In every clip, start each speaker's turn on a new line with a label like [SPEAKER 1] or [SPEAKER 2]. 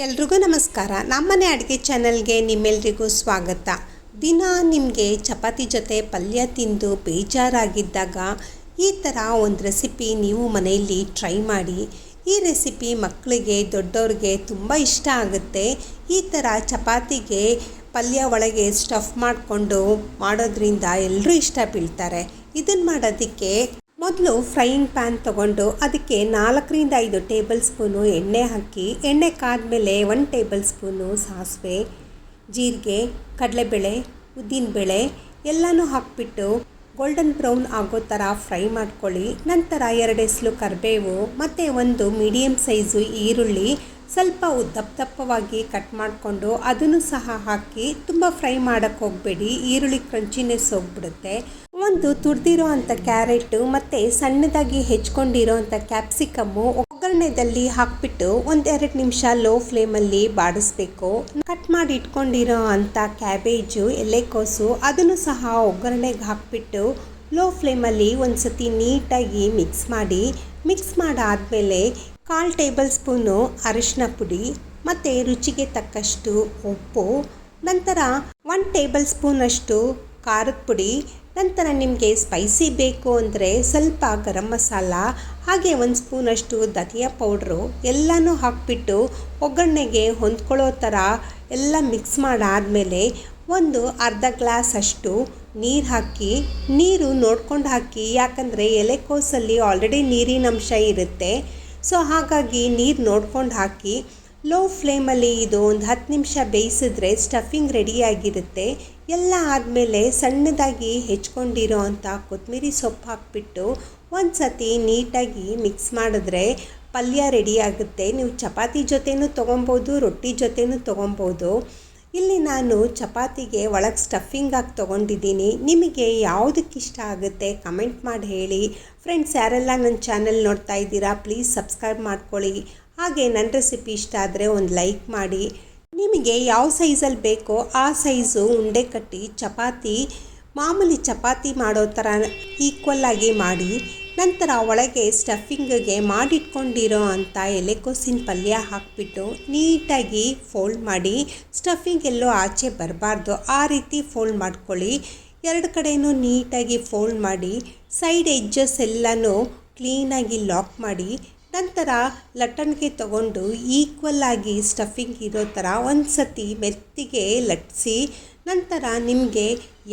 [SPEAKER 1] ಎಲ್ರಿಗೂ ನಮಸ್ಕಾರ. ನಮ್ಮನೆ ಅಡುಗೆ ಚಾನಲ್ಗೆ ನಿಮ್ಮೆಲ್ರಿಗೂ ಸ್ವಾಗತ. ದಿನ ನಿಮಗೆ ಚಪಾತಿ ಜೊತೆ ಪಲ್ಯ ತಿಂದು ಬೇಜಾರಾಗಿದ್ದಾಗ ಈ ಥರ ಒಂದು ರೆಸಿಪಿ ನೀವು ಮನೆಯಲ್ಲಿ ಟ್ರೈ ಮಾಡಿ. ಈ ರೆಸಿಪಿ ಮಕ್ಕಳಿಗೆ ದೊಡ್ಡವ್ರಿಗೆ ತುಂಬ ಇಷ್ಟ ಆಗುತ್ತೆ. ಈ ಥರ ಚಪಾತಿಗೆ ಪಲ್ಯ ಒಳಗೆ ಸ್ಟಫ್ ಮಾಡಿಕೊಂಡು ಮಾಡೋದ್ರಿಂದ ಎಲ್ಲರೂ ಇಷ್ಟ ಬೀಳ್ತಾರೆ. ಇದನ್ನು ಮಾಡೋದಕ್ಕೆ ಮೊದಲು ಫ್ರೈಯಿಂಗ್ ಪ್ಯಾನ್ ತೊಗೊಂಡು ಅದಕ್ಕೆ 4ರಿಂದ 5 ಟೇಬಲ್ ಸ್ಪೂನು ಎಣ್ಣೆ ಹಾಕಿ, ಎಣ್ಣೆ ಕಾದ್ಮೇಲೆ 1 ಟೇಬಲ್ ಸ್ಪೂನು ಸಾಸಿವೆ, ಜೀರಿಗೆ, ಕಡಲೆಬೇಳೆ, ಉದ್ದಿನಬೇಳೆ ಎಲ್ಲನೂ ಹಾಕಿಬಿಟ್ಟು ಗೋಲ್ಡನ್ ಬ್ರೌನ್ ಆಗೋ ಥರ ಫ್ರೈ ಮಾಡ್ಕೊಳ್ಳಿ. ನಂತರ 2 ಎಸಳು ಕರಿಬೇವು ಮತ್ತು 1 ಮೀಡಿಯಮ್ ಸೈಜು ಈರುಳ್ಳಿ ಸ್ವಲ್ಪ ದಪ್ಪವಾಗಿ ಕಟ್ ಮಾಡಿಕೊಂಡು ಅದನ್ನು ಸಹ ಹಾಕಿ ತುಂಬ ಫ್ರೈ ಮಾಡೋಕ್ಕೆ ಹೋಗಬೇಡಿ, ಈರುಳ್ಳಿ ಕ್ರಂಚಿನೆಸ್ ಹೋಗ್ಬಿಡುತ್ತೆ. 1 ತುರಿದಿರೋ ಅಂಥ ಕ್ಯಾರೆಟು ಮತ್ತು ಸಣ್ಣದಾಗಿ ಹೆಚ್ಕೊಂಡಿರೋ ಅಂಥ ಕ್ಯಾಪ್ಸಿಕಮ್ಮು ಒಗ್ಗರಣೆದಲ್ಲಿ ಹಾಕಿಬಿಟ್ಟು 1-2 ನಿಮಿಷ ಲೋ ಫ್ಲೇಮಲ್ಲಿ ಬಾಡಿಸ್ಬೇಕು. ಕಟ್ ಮಾಡಿ ಇಟ್ಕೊಂಡಿರೋ ಅಂಥ ಕ್ಯಾಬೇಜು, ಎಲೆಕೋಸು ಅದನ್ನು ಸಹ ಒಗ್ಗರಣೆಗೆ ಹಾಕಿಬಿಟ್ಟು ಲೋ ಫ್ಲೇಮಲ್ಲಿ ಒಂದು ಸತಿ ನೀಟಾಗಿ ಮಿಕ್ಸ್ ಮಾಡಾದಮೇಲೆ 1/4 ಟೇಬಲ್ ಸ್ಪೂನು ಅರಿಶಿನ ಪುಡಿ ಮತ್ತು ರುಚಿಗೆ ತಕ್ಕಷ್ಟು ಉಪ್ಪು, ನಂತರ 1 ಟೇಬಲ್ ಸ್ಪೂನಷ್ಟು ಖಾರದ ಪುಡಿ, ನಂತರ ನಿಮಗೆ ಸ್ಪೈಸಿ ಬೇಕು ಅಂದರೆ ಸ್ವಲ್ಪ ಗರಂ ಮಸಾಲ, ಹಾಗೆ 1 ಸ್ಪೂನಷ್ಟು ಧನಿಯಾ ಪೌಡ್ರು ಎಲ್ಲನೂ ಹಾಕಿಬಿಟ್ಟು ಒಗ್ಗರಣೆಗೆ ಹೊಂದ್ಕೊಳ್ಳೋ ಥರ ಎಲ್ಲ ಮಿಕ್ಸ್ ಮಾಡಾದಮೇಲೆ ಒಂದು ಅರ್ಧ ಗ್ಲಾಸ್ ಅಷ್ಟು ನೀರು ಹಾಕಿ, ನೀರು ನೋಡ್ಕೊಂಡು ಹಾಕಿ, ಯಾಕಂದರೆ ಎಲೆಕೋಸಲ್ಲಿ ಆಲ್ರೆಡಿ ನೀರಿನ ಅಂಶ ಇರುತ್ತೆ. ಸೊ ಹಾಗಾಗಿ ನೀರು ನೋಡ್ಕೊಂಡು ಹಾಕಿ ಲೋ ಫ್ಲೇಮಲ್ಲಿ ಇದು ಒಂದು 10 ನಿಮಿಷ ಬೇಯಿಸಿದ್ರೆ ಸ್ಟಫಿಂಗ್ ರೆಡಿಯಾಗಿರುತ್ತೆ. ಎಲ್ಲ ಆದಮೇಲೆ ಸಣ್ಣದಾಗಿ ಹೆಚ್ಕೊಂಡಿರೋ ಅಂಥ ಕೊತ್ತಂಬರಿ ಸೊಪ್ಪು ಹಾಕಿಬಿಟ್ಟು ಒಂದು ಸತಿ ನೀಟಾಗಿ ಮಿಕ್ಸ್ ಮಾಡಿದ್ರೆ ಪಲ್ಯ ರೆಡಿಯಾಗುತ್ತೆ. ನೀವು ಚಪಾತಿ ಜೊತೆನೂ ತೊಗೊಬೋದು, ರೊಟ್ಟಿ ಜೊತೆನೂ ತೊಗೊಬೋದು. ಇಲ್ಲಿ ನಾನು ಚಪಾತಿಗೆ ಒಳಗೆ ಸ್ಟಫಿಂಗ್ ಹಾಕಿ ತೊಗೊಂಡಿದ್ದೀನಿ. ನಿಮಗೆ ಯಾವುದಕ್ಕೆ ಇಷ್ಟ ಆಗುತ್ತೆ ಕಮೆಂಟ್ ಮಾಡಿ ಹೇಳಿ. ಫ್ರೆಂಡ್ಸ್, ಯಾರೆಲ್ಲ ನನ್ನ ಚಾನಲ್ ನೋಡ್ತಾ ಇದ್ದೀರಾ ಪ್ಲೀಸ್ ಸಬ್ಸ್ಕ್ರೈಬ್ ಮಾಡ್ಕೊಳ್ಳಿ. ಹಾಗೆ ನನ್ನ ರೆಸಿಪಿ ಇಷ್ಟ ಆದರೆ ಒಂದು ಲೈಕ್ ಮಾಡಿ. ನಿಮಗೆ ಯಾವ ಸೈಜಲ್ಲಿ ಬೇಕೋ ಆ ಸೈಜು ಉಂಡೆ ಕಟ್ಟಿ ಮಾಮೂಲಿ ಚಪಾತಿ ಮಾಡೋ ಥರ ಈಕ್ವಲ್ಲಾಗಿ ಮಾಡಿ, ನಂತರ ಒಳಗೆ ಸ್ಟಫಿಂಗಿಗೆ ಮಾಡಿಟ್ಕೊಂಡಿರೋ ಅಂಥ ಎಲೆಕೋಸಿನ ಪಲ್ಯ ಹಾಕಿಬಿಟ್ಟು ನೀಟಾಗಿ ಫೋಲ್ಡ್ ಮಾಡಿ, ಸ್ಟಫಿಂಗ್ ಎಲ್ಲೋ ಆಚೆ ಬರಬಾರ್ದು ಆ ರೀತಿ ಫೋಲ್ಡ್ ಮಾಡ್ಕೊಳ್ಳಿ. 2 ಕಡೆಯೂ ನೀಟಾಗಿ ಫೋಲ್ಡ್ ಮಾಡಿ, ಸೈಡ್ ಎಡ್ಜಸ್ ಎಲ್ಲನೂ ಕ್ಲೀನಾಗಿ ಲಾಕ್ ಮಾಡಿ, ನಂತರ ಲಟ್ಟಣಿಗೆ ತಗೊಂಡು ಈಕ್ವಲ್ಲಾಗಿ ಸ್ಟಫಿಂಗ್ ಇರೋ ಥರ ಒಂದು ಸತಿ ಮೆತ್ತಿಗೆ ಲಟ್ಟಿಸಿ, ನಂತರ ನಿಮಗೆ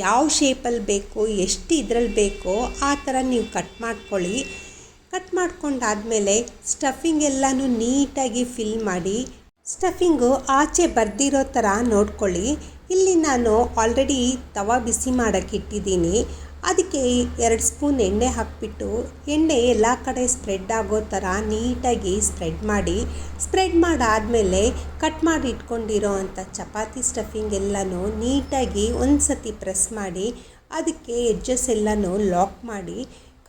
[SPEAKER 1] ಯಾವ ಶೇಪಲ್ಲಿ ಬೇಕೋ ಎಷ್ಟು ಇದರಲ್ಲಿ ಬೇಕೋ ಆ ಥರ ನೀವು ಕಟ್ ಮಾಡ್ಕೊಳ್ಳಿ. ಕಟ್ ಮಾಡ್ಕೊಂಡಾದಮೇಲೆ ಸ್ಟಫಿಂಗ್ ಎಲ್ಲನೂ ನೀಟಾಗಿ ಫಿಲ್ ಮಾಡಿ, ಸ್ಟಫಿಂಗು ಆಚೆ ಬರ್ದಿರೋ ಥರ ನೋಡ್ಕೊಳ್ಳಿ. ಇಲ್ಲಿ ನಾನು ಆಲ್ರೆಡಿ ತವಾ ಬಿಸಿ ಮಾಡೋಕ್ಕೆ ಇಟ್ಟಿದ್ದೀನಿ. ಅದಕ್ಕೆ 2 ಸ್ಪೂನ್ ಎಣ್ಣೆ ಹಾಕಿಬಿಟ್ಟು ಎಣ್ಣೆ ಎಲ್ಲ ಕಡೆ ಸ್ಪ್ರೆಡ್ ಆಗೋ ಥರ ನೀಟಾಗಿ ಸ್ಪ್ರೆಡ್ ಮಾಡಾದಮೇಲೆ ಕಟ್ ಮಾಡಿ ಇಟ್ಕೊಂಡಿರೋ ಅಂಥ ಚಪಾತಿ ಸ್ಟಫಿಂಗ್ ಎಲ್ಲನೂ ನೀಟಾಗಿ ಒಂದು ಸತಿ ಪ್ರೆಸ್ ಮಾಡಿ, ಅದಕ್ಕೆ ಎಡ್ಜಸ್ ಎಲ್ಲನೂ ಲಾಕ್ ಮಾಡಿ,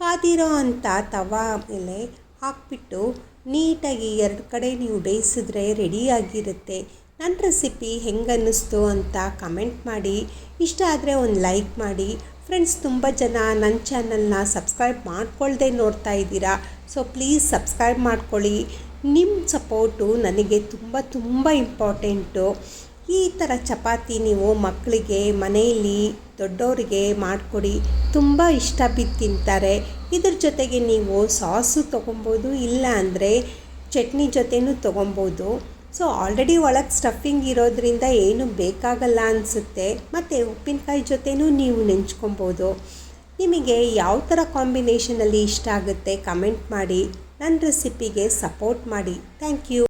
[SPEAKER 1] ಕಾದಿರೋ ಅಂಥ ತವಾ ಮೇಲೆ ಹಾಕಿಬಿಟ್ಟು ನೀಟಾಗಿ 2 ಕಡೆ ನೀವು ಬೇಯಿಸಿದ್ರೆ ರೆಡಿಯಾಗಿರುತ್ತೆ. ನನ್ನ ರೆಸಿಪಿ ಹೆಂಗೆ ಅನ್ನಿಸ್ತು ಅಂತ ಕಮೆಂಟ್ ಮಾಡಿ. ಇಷ್ಟ ಆದರೆ ಒಂದು ಲೈಕ್ ಮಾಡಿ. ಫ್ರೆಂಡ್ಸ್, ತುಂಬ ಜನ ನನ್ನ ಚಾನಲ್ನ ಸಬ್ಸ್ಕ್ರೈಬ್ ಮಾಡ್ಕೊಳ್ದೆ ನೋಡ್ತಾ ಇದ್ದೀರಾ. ಸೊ ಪ್ಲೀಸ್ ಸಬ್ಸ್ಕ್ರೈಬ್ ಮಾಡ್ಕೊಳ್ಳಿ. ನಿಮ್ಮ ಸಪೋರ್ಟು ನನಗೆ ತುಂಬ ಇಂಪಾರ್ಟೆಂಟು. ಈ ಥರ ಚಪಾತಿ ನೀವು ಮಕ್ಕಳಿಗೆ ಮನೆಯಲ್ಲಿ ದೊಡ್ಡವರಿಗೆ ಮಾಡಿಕೊಡಿ, ತುಂಬ ಇಷ್ಟ ಬಿದ್ದು ತಿಂತಾರೆ. ಇದ್ರ ಜೊತೆಗೆ ನೀವು ಸಾಸು ತೊಗೊಬೋದು, ಇಲ್ಲ ಅಂದರೆ ಚಟ್ನಿ ಜೊತೆನೂ ತೊಗೊಬೋದು. ಸೊ ಆಲ್ರೆಡಿ ಒಳಗೆ ಸ್ಟಫಿಂಗ್ ಇರೋದ್ರಿಂದ ಏನು ಬೇಕಾಗಲ್ಲ ಅನಿಸುತ್ತೆ. ಮತ್ತು ಉಪ್ಪಿನಕಾಯಿ ಜೊತೆನೂ ನೀವು ನೆಂಚ್ಕೊಬೋದು. ನಿಮಗೆ ಯಾವ ಥರ ಕಾಂಬಿನೇಷನಲ್ಲಿ ಇಷ್ಟ ಆಗುತ್ತೆ ಕಮೆಂಟ್ ಮಾಡಿ. ನನ್ನ ರೆಸಿಪಿಗೆ ಸಪೋರ್ಟ್ ಮಾಡಿ. Thank you.